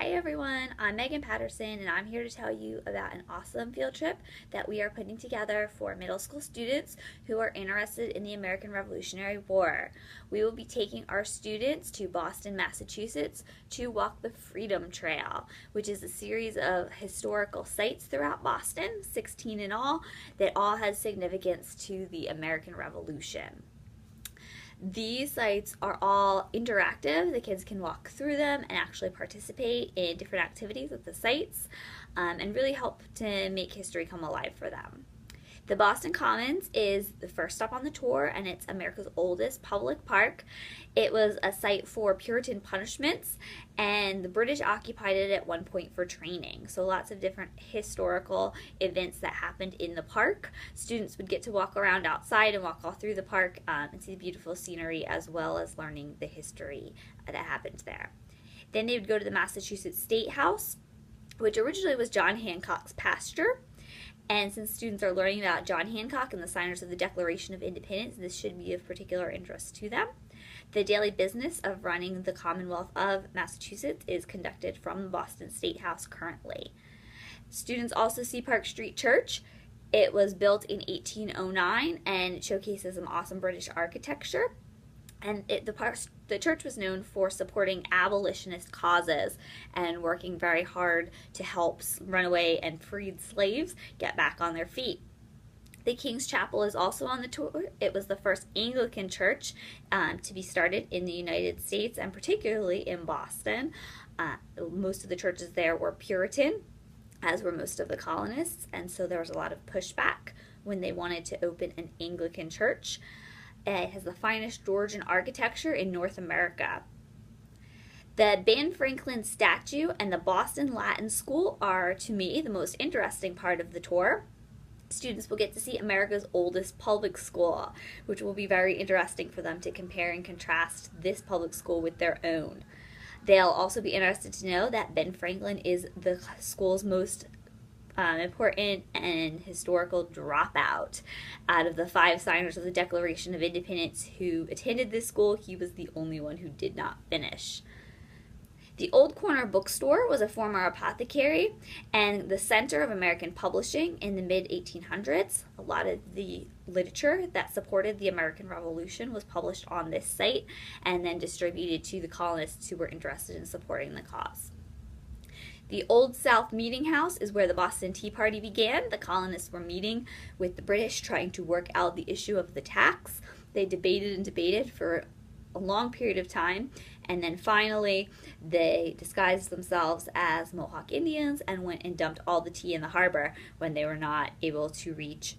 Hi everyone, I'm Megan Patterson and I'm here to tell you about an awesome field trip that we are putting together for middle school students who are interested in the American Revolutionary War. We will be taking our students to Boston, Massachusetts to walk the Freedom Trail, which is a series of historical sites throughout Boston, 16 in all, that all has significance to the American Revolution. These sites are all interactive. The kids can walk through them and actually participate in different activities at the sites and really help to make history come alive for them. The Boston Commons is the first stop on the tour, and it's America's oldest public park. It was a site for Puritan punishments, and the British occupied it at one point for training. So lots of different historical events that happened in the park. Students would get to walk around outside and walk all through the park and see the beautiful scenery, as well as learning the history that happened there. Then they would go to the Massachusetts State House, which originally was John Hancock's pasture. And since students are learning about John Hancock and the signers of the Declaration of Independence, this should be of particular interest to them. The daily business of running the Commonwealth of Massachusetts is conducted from the Boston State House currently. Students also see Park Street Church. It was built in 1809 and it showcases some awesome British architecture. And the church was known for supporting abolitionist causes and working very hard to help runaway and freed slaves get back on their feet. The King's Chapel is also on the tour. It was the first Anglican church to be started in the United States, and particularly in Boston. Most of the churches there were Puritan, as were most of the colonists, and so there was a lot of pushback when they wanted to open an Anglican church. It has the finest Georgian architecture in North America. The Ben Franklin statue and the Boston Latin School are, to me, the most interesting part of the tour. Students will get to see America's oldest public school, which will be very interesting for them to compare and contrast this public school with their own. They'll also be interested to know that Ben Franklin is the school's most important and historical dropout. Out of the 5 signers of the Declaration of Independence who attended this school, he was the only one who did not finish. The Old Corner Bookstore was a former apothecary and the center of American publishing in the mid-1800s. A lot of the literature that supported the American Revolution was published on this site and then distributed to the colonists who were interested in supporting the cause. The Old South Meeting House is where the Boston Tea Party began. The colonists were meeting with the British, trying to work out the issue of the tax. They debated and debated for a long period of time, and then finally they disguised themselves as Mohawk Indians and went and dumped all the tea in the harbor when they were not able to reach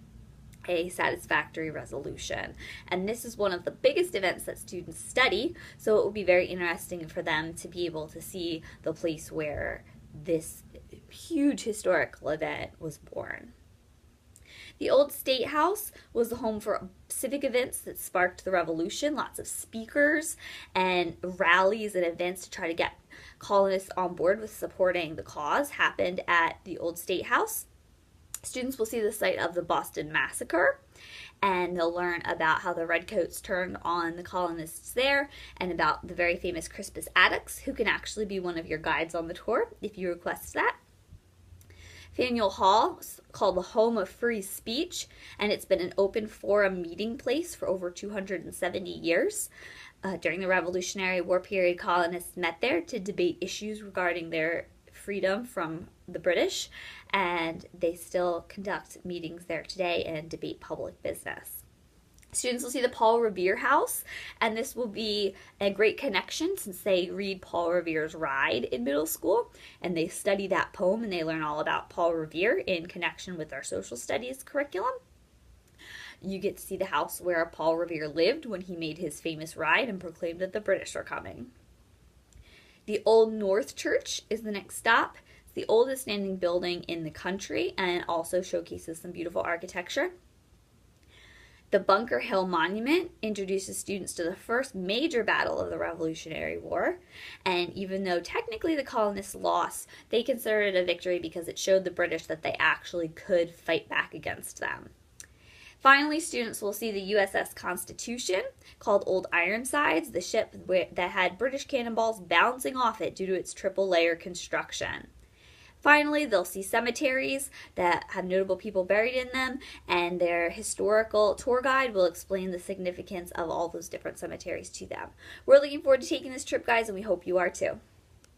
a satisfactory resolution. And this is one of the biggest events that students study, so it will be very interesting for them to be able to see the place where this huge historical event was born. The old State House was the home for civic events that sparked the revolution. Lots of speakers and rallies and events to try to get colonists on board with supporting the cause happened at the old State House. Students will see the site of the Boston Massacre, and they'll learn about how the Redcoats turned on the colonists there, and about the very famous Crispus Attucks, who can actually be one of your guides on the tour if you request that. Faneuil Hall is called the home of free speech, and it's been an open forum meeting place for over 270 years. During the Revolutionary War period, colonists met there to debate issues regarding their freedom from the British, and they still conduct meetings there today and debate public business. Students will see the Paul Revere House, and this will be a great connection since they read Paul Revere's Ride in middle school, and they study that poem and they learn all about Paul Revere in connection with our social studies curriculum. You get to see the house where Paul Revere lived when he made his famous ride and proclaimed that the British are coming. The Old North Church is the next stop. It's the oldest standing building in the country and it also showcases some beautiful architecture. The Bunker Hill Monument introduces students to the first major battle of the Revolutionary War, and even though technically the colonists lost, they considered it a victory because it showed the British that they actually could fight back against them. Finally, students will see the USS Constitution, called Old Ironsides, the ship that had British cannonballs bouncing off it due to its triple layer construction. Finally, they'll see cemeteries that have notable people buried in them, and their historical tour guide will explain the significance of all those different cemeteries to them. We're looking forward to taking this trip, guys, and we hope you are too.